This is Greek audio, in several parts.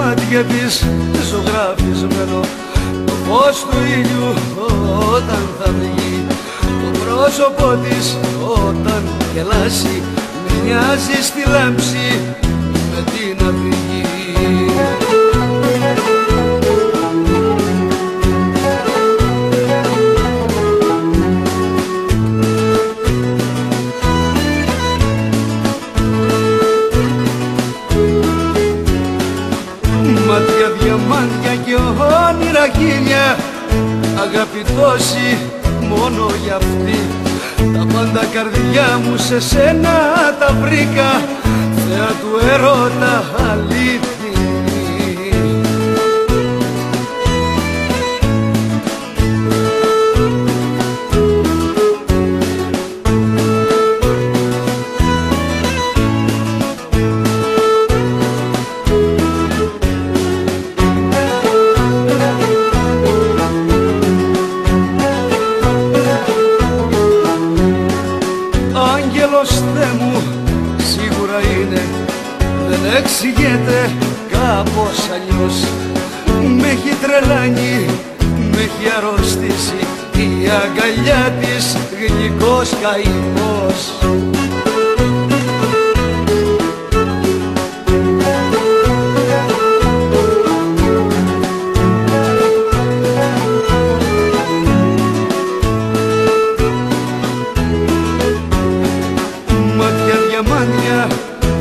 μάτια της ζωγραφισμένο το φως του ήλιου όταν θα βγει, το πρόσωπο της όταν γελάσει μοιάζει στη λάμψη με την αυγή. Μάτια, διαμάντια και όνειρα χίλια, αγάπη τόση μόνο για αυτή. Τα πάντα καρδιά μου σε σένα τα βρήκα, θεά του έρωτα αλήθινη. Άγγελος Θεέ μου σίγουρα είναι, δεν εξηγείται κάπως αλλιώς. Με έχει τρελάνει, με έχει αρρωστήσει η αγκαλιά της γλυκός καημός.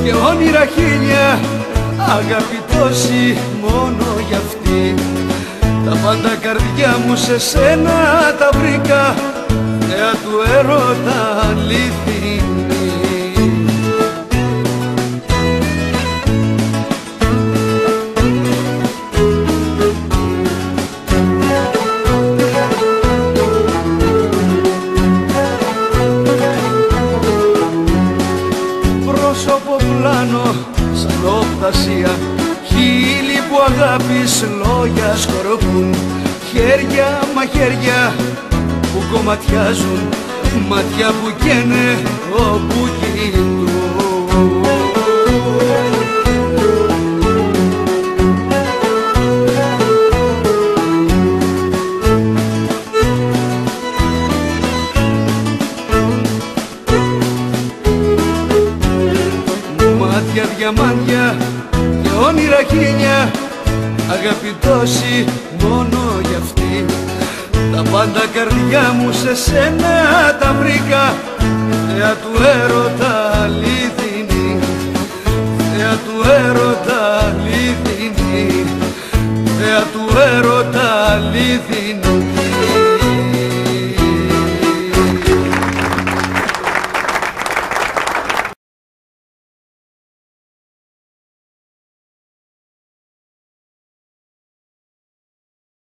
Και όνειρα χίλια, αγάπη τόση μόνο για αυτή. Τα πάντα καρδιά μου σε σένα τα βρήκα, θεά του έρωτα αλήθινη. Πρόσωπο πλάνο σαν οπτασία, χείλη που αγάπης λόγια σκορπούν, χέρια μαχαίρια που κομματιάζουν, μάτια που καίνε όπου κοιτούν. Μάτια, διαμάντια και όνειρα χίλια, αγάπη τόση μόνο για αυτή. Τα πάντα καρδιά μου σε σένα τα βρήκα, θεά του έρωτα αλήθινη. Θεά του έρωτα αλήθινη, θεά του έρωτα αλήθινη.